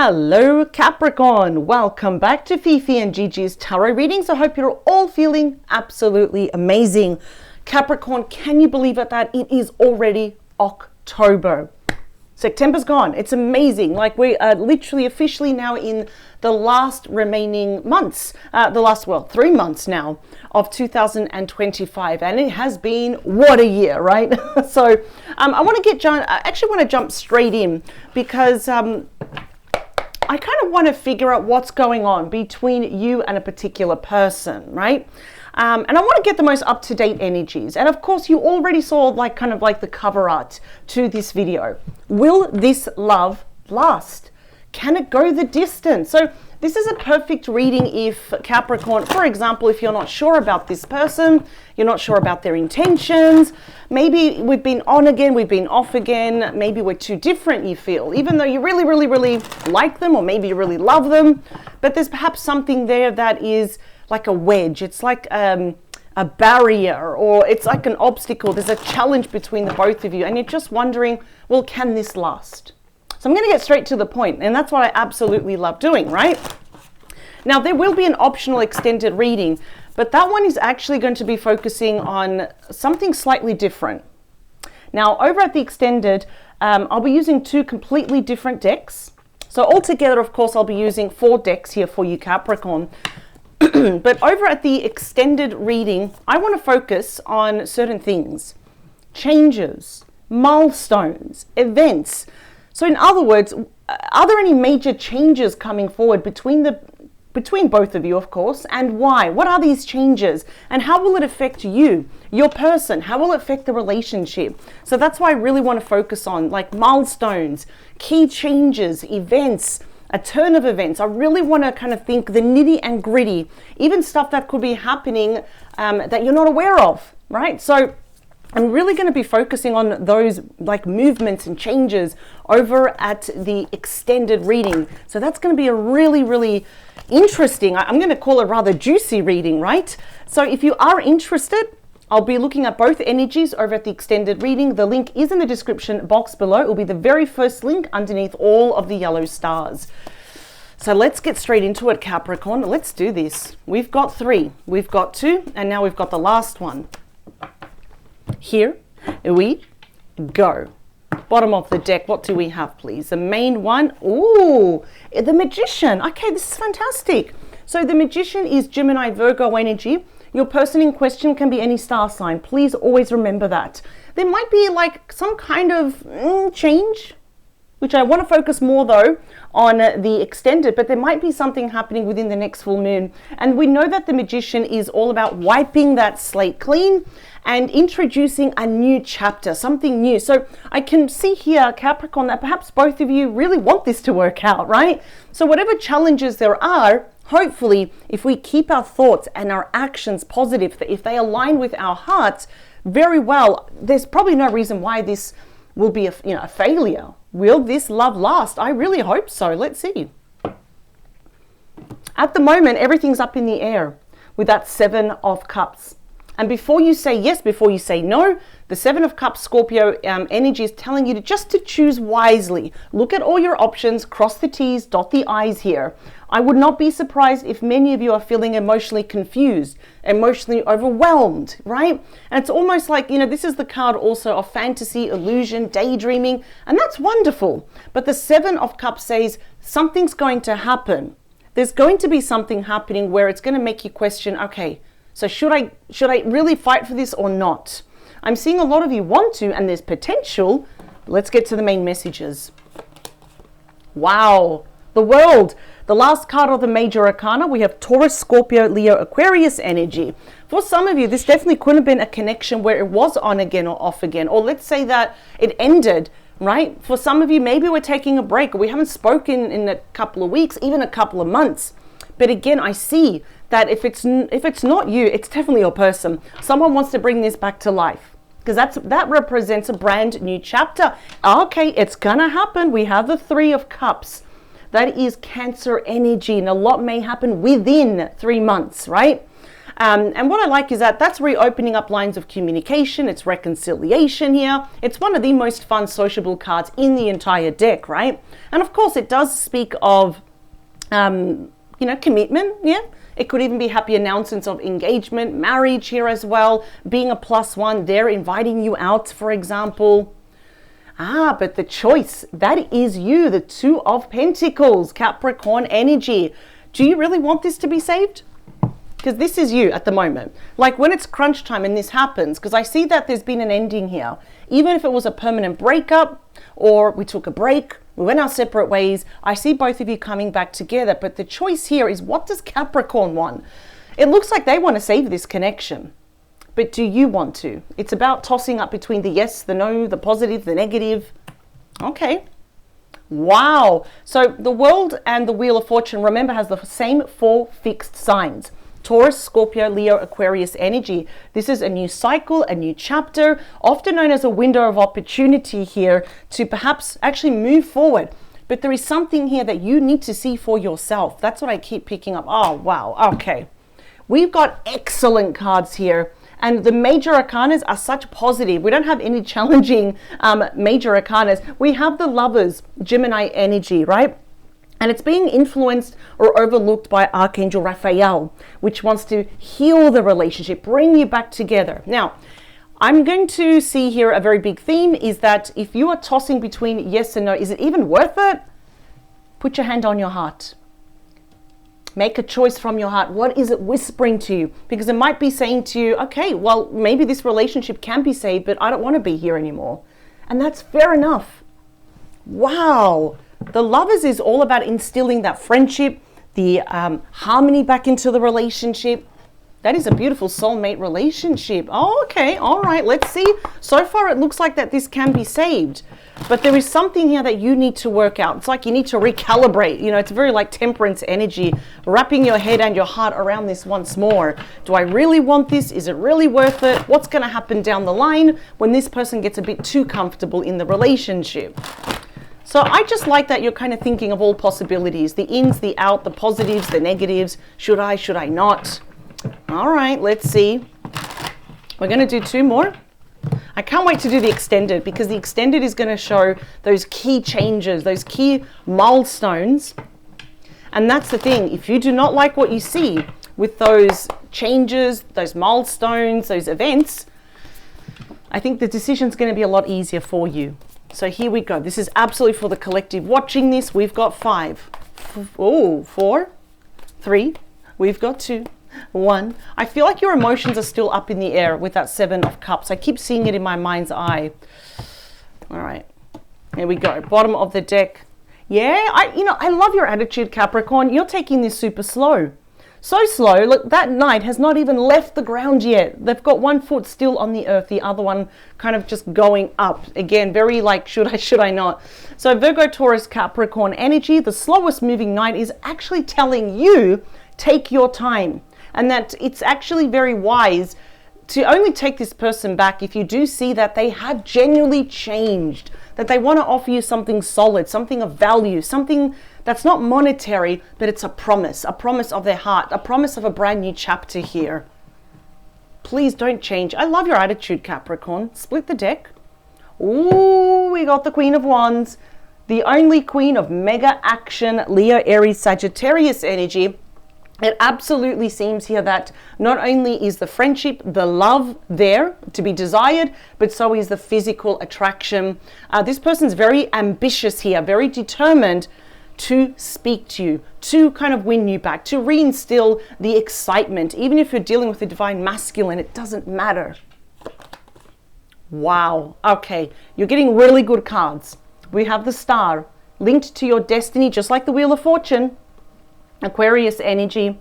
Hello Capricorn, welcome back to Fifi and Gigi's tarot readings. I hope you're all feeling absolutely amazing. Capricorn, can you believe it that it is already October? September's gone. It's amazing. Like we are literally officially now in the last remaining months, 3 months now of 2025, and it has been what a year, right? So I want to jump straight in because I kind of want to figure out what's going on between you and a particular person, right? And I want to get the most up-to-date energies. And of course, you already saw kind of the cover art to this video. Will this love last? Can it go the distance? So this is a perfect reading if Capricorn, for example, if you're not sure about this person, you're not sure about their intentions, maybe we've been on again, we've been off again, maybe we're too different, you feel, even though you really, really, really like them, or maybe you really love them, but there's perhaps something there that is like a wedge. It's like a barrier, or it's like an obstacle. There's a challenge between the both of you, and you're just wondering, well, can this last? So I'm going to get straight to the point, and that's what I absolutely love doing, right? Now, there will be an optional extended reading, but that one is actually going to be focusing on something slightly different. Now, over at the extended, I'll be using 2 completely different decks. So altogether, of course, I'll be using 4 decks here for you, Capricorn. But over at the extended reading, I want to focus on certain things: changes, milestones, events. So in other words, are there any major changes coming forward between both of you, of course, and why? What are these changes, and how will it affect you, your person? How will it affect the relationship? So that's why I really want to focus on milestones, key changes, events, a turn of events. I really want to kind of think the nitty and gritty, even stuff that could be happening that you're not aware of, right? So I'm really going to be focusing on those movements and changes over at the extended reading. So that's going to be a really, really interesting, I'm going to call it rather juicy reading, right? So if you are interested, I'll be looking at both energies over at the extended reading. The link is in the description box below. It will be the very first link underneath all of the yellow stars. So let's get straight into it, Capricorn. Let's do this. We've got 3, we've got 2, and now we've got the last one. Here we go. Bottom of the deck, what do we have, please? The main one. Ooh, the Magician. Okay, this is fantastic. So the Magician is Gemini, Virgo energy. Your person in question can be any star sign. Please always remember that. There might be some kind of change, which I want to focus more though on the extended, but there might be something happening within the next full moon. And we know that the Magician is all about wiping that slate clean and introducing a new chapter, something new. So I can see here, Capricorn, that perhaps both of you really want this to work out, right? So whatever challenges there are, hopefully, if we keep our thoughts and our actions positive, if they align with our hearts very well, there's probably no reason why this will be a failure. Will this love last? I really hope so. Let's see. At the moment, everything's up in the air with that 7 of Cups. And before you say yes, before you say no, the 7 of Cups Scorpio energy is telling you to choose wisely. Look at all your options, cross the T's, dot the I's here. I would not be surprised if many of you are feeling emotionally confused, emotionally overwhelmed, right? And it's almost like, this is the card also of fantasy, illusion, daydreaming, and that's wonderful. But the 7 of Cups says something's going to happen. There's going to be something happening where it's going to make you question, okay, so should I really fight for this or not? I'm seeing a lot of you want to, and there's potential. Let's get to the main messages. Wow, the World. The last card of the major arcana, we have Taurus, Scorpio, Leo, Aquarius energy. For some of you, this definitely could have been a connection where it was on again or off again, or let's say that it ended, right? For some of you, maybe we're taking a break, or we haven't spoken in a couple of weeks, even a couple of months. But again, I see that if it's not you, it's definitely your person. Someone wants to bring this back to life, because that represents a brand new chapter. Okay, it's gonna happen. We have the 3 of Cups. That is Cancer energy, and a lot may happen within 3 months, right? And what I like is that that's reopening up lines of communication. It's reconciliation here. It's one of the most fun sociable cards in the entire deck, right? And of course, it does speak of, commitment. Yeah. It could even be happy announcements of engagement, marriage here as well, being a +1. They're inviting you out, for example. But the choice, that is you, the Two of Pentacles, Capricorn energy. Do you really want this to be saved? Because this is you at the moment. Like when it's crunch time and this happens, because I see that there's been an ending here. Even if it was a permanent breakup or we took a break, we went our separate ways, I see both of you coming back together. But the choice here is, what does Capricorn want? It looks like they want to save this connection. But do you want to? It's about tossing up between the yes, the no, the positive, the negative. Okay. Wow. So the World and the Wheel of Fortune, remember, has the same 4 fixed signs. Taurus, Scorpio, Leo, Aquarius energy. This is a new cycle, a new chapter, often known as a window of opportunity here to perhaps actually move forward. But there is something here that you need to see for yourself. That's what I keep picking up. Oh, wow. Okay. We've got excellent cards here. And the major arcanas are such positive. We don't have any challenging major arcanas. We have the Lovers, Gemini energy, right? And it's being influenced or overlooked by Archangel Raphael, which wants to heal the relationship, bring you back together. Now, I'm going to see here a very big theme is that if you are tossing between yes and no, is it even worth it? Put your hand on your heart. Make a choice from your heart. What is it whispering to you? Because it might be saying to you, okay, well, maybe this relationship can be saved, but I don't want to be here anymore. And that's fair enough. Wow. The Lovers is all about instilling that friendship, the harmony back into the relationship. That is a beautiful soulmate relationship. Oh, okay. All right. Let's see. So far, it looks like that this can be saved. But there is something here that you need to work out. It's like you need to recalibrate. You know, it's very like Temperance energy, wrapping your head and your heart around this once more. Do I really want this? Is it really worth it? What's going to happen down the line when this person gets a bit too comfortable in the relationship? So I just like that you're kind of thinking of all possibilities, the ins, the out, the positives, the negatives. Should I not? All right, let's see. We're going to do 2 more. I can't wait to do the extended, because the extended is going to show those key changes, those key milestones. And that's the thing. If you do not like what you see with those changes, those milestones, those events, I think the decision's going to be a lot easier for you. So here we go. This is absolutely for the collective watching this. We've got 5. 4, 3. We've got 2, 1. I feel like your emotions are still up in the air with that 7 of Cups. I keep seeing it in my mind's eye. All right. Here we go. Bottom of the deck. Yeah, I love your attitude, Capricorn. You're taking this super slow. So slow, look, that knight has not even left the ground yet. They've got 1 foot still on the earth, the other one kind of just going up. Again, very like, should I not? So Virgo, Taurus, Capricorn energy, the slowest moving knight is actually telling you, take your time. And that it's actually very wise to only take this person back if you do see that they have genuinely changed, that they want to offer you something solid, something of value, something that's not monetary, but it's a promise of their heart, a promise of a brand new chapter here. Please don't change. I love your attitude, Capricorn. Split the deck. Ooh, we got the Queen of Wands, the only queen of mega action, Leo, Aries, Sagittarius energy. It absolutely seems here that not only is the friendship, the love there to be desired, but so is the physical attraction. This person's very ambitious here, very determined to speak to you, to kind of win you back, to reinstill the excitement. Even if you're dealing with the divine masculine, it doesn't matter. Wow. Okay, you're getting really good cards. We have the Star linked to your destiny, just like the Wheel of Fortune, Aquarius energy,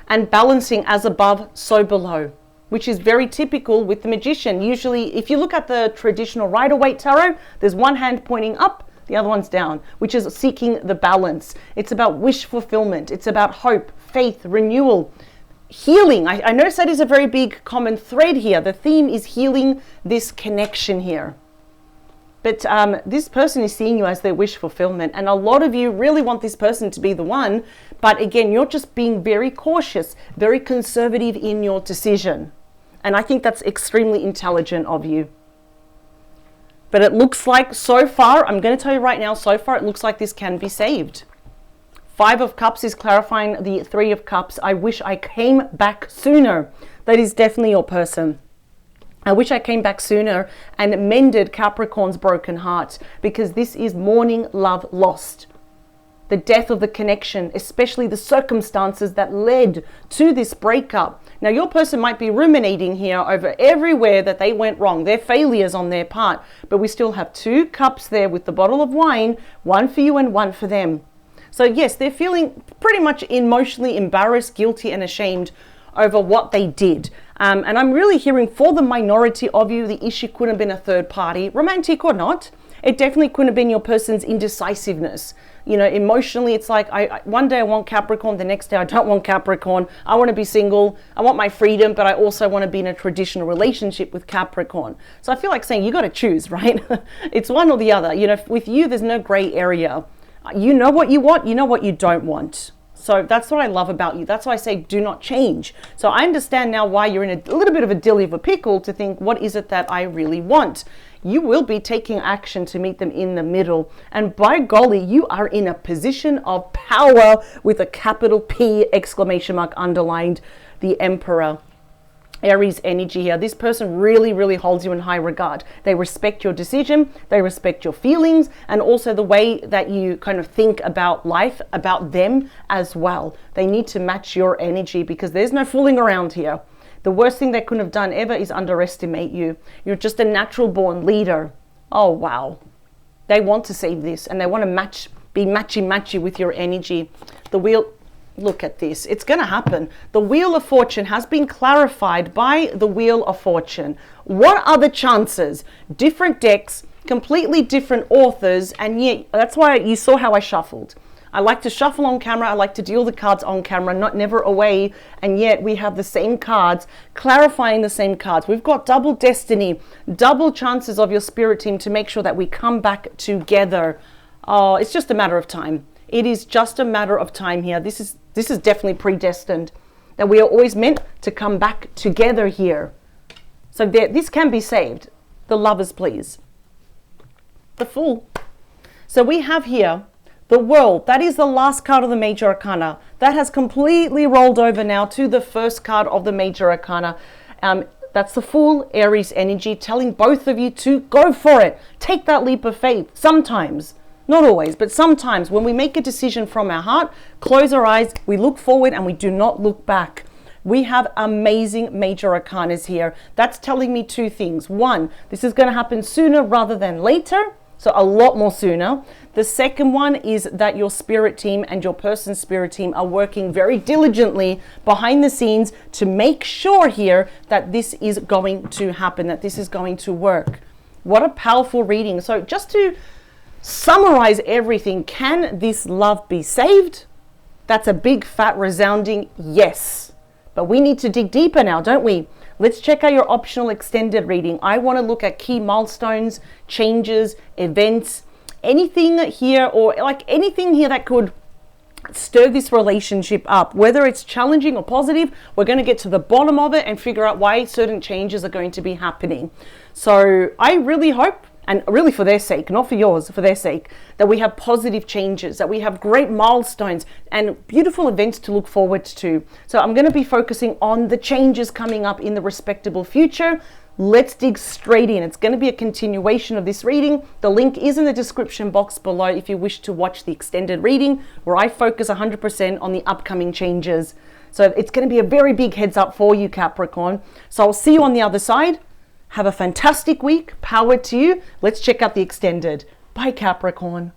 and balancing as above, so below, which is very typical with the Magician. Usually, if you look at the traditional Rider-Waite tarot, there's one hand pointing up, the other one's down, which is seeking the balance. It's about wish fulfillment. It's about hope, faith, renewal, healing. I notice that is a very big common thread here. The theme is healing this connection here. But this person is seeing you as their wish fulfillment. And a lot of you really want this person to be the one. But again, you're just being very cautious, very conservative in your decision. And I think that's extremely intelligent of you. But it looks like so far, I'm going to tell you right now, so far it looks like this can be saved. 5 of Cups is clarifying the 3 of Cups. I wish I came back sooner. That is definitely your person. I wish I came back sooner and mended Capricorn's broken heart, because this is mourning love lost. The death of the connection, especially the circumstances that led to this breakup. Now, your person might be ruminating here over everywhere that they went wrong, their failures on their part, but we still have 2 cups there with the bottle of wine, 1 for you and 1 for them. So yes, they're feeling pretty much emotionally embarrassed, guilty and ashamed over what they did. And I'm really hearing for the minority of you, the issue couldn't have been a third party, romantic or not. It definitely couldn't have been your person's indecisiveness. You know, emotionally, it's like, one day I want Capricorn, the next day I don't want Capricorn. I want to be single. I want my freedom, but I also want to be in a traditional relationship with Capricorn. So I feel like saying you got to choose, right? It's one or the other. You know, with you, there's no gray area. You know what you want. You know what you don't want. So that's what I love about you. That's why I say do not change. So I understand now why you're in a little bit of a dilly of a pickle to think, what is it that I really want? You will be taking action to meet them in the middle. And by golly, you are in a position of power with a capital P exclamation mark underlined, the Emperor. Aries energy here. This person really, really holds you in high regard. They respect your decision, they respect your feelings, and also the way that you kind of think about life, about them as well. They need to match your energy, because there's no fooling around here. The worst thing they couldn't have done ever is underestimate you. You're just a natural born leader. Oh, wow. They want to save this, and they want to be matchy-matchy with your energy. The wheel... Look at this. It's going to happen. The Wheel of Fortune has been clarified by the Wheel of Fortune. What are the chances? Different decks, completely different authors, and yet that's why you saw how I shuffled. I like to shuffle on camera. I like to deal the cards on camera, never away, and yet we have the same cards, clarifying the same cards. We've got double destiny, double chances of your spirit team to make sure that we come back together. Oh, it's just a matter of time. It is just a matter of time here. This is definitely predestined, that we are always meant to come back together here. So this can be saved. The Lovers, please. The Fool. So we have here the World. That is the last card of the Major Arcana. That has completely rolled over now to the first card of the Major Arcana. That's the Fool, Aries energy, telling both of you to go for it. Take that leap of faith. Sometimes. Not always, but sometimes when we make a decision from our heart, close our eyes, we look forward and we do not look back. We have amazing Major Arcanas here. That's telling me 2 things. 1, this is going to happen sooner rather than later. So a lot more sooner. The second one is that your spirit team and your person's spirit team are working very diligently behind the scenes to make sure here that this is going to happen, that this is going to work. What a powerful reading. So just to summarize everything, can this love be saved? That's a big fat resounding yes. But we need to dig deeper now, don't we? Let's check out your optional extended reading. I want to look at key milestones, changes, events, anything here, or like anything here that could stir this relationship up, whether it's challenging or positive. We're going to get to the bottom of it and figure out why certain changes are going to be happening. So I really hope, and really for their sake, not for yours, for their sake, that we have positive changes, that we have great milestones and beautiful events to look forward to. So I'm going to be focusing on the changes coming up in the respectable future. Let's dig straight in. It's going to be a continuation of this reading. The link is in the description box below if you wish to watch the extended reading, where I focus 100% on the upcoming changes. So it's going to be a very big heads up for you, Capricorn. So I'll see you on the other side. Have a fantastic week. Power to you. Let's check out the extended. Bye, Capricorn.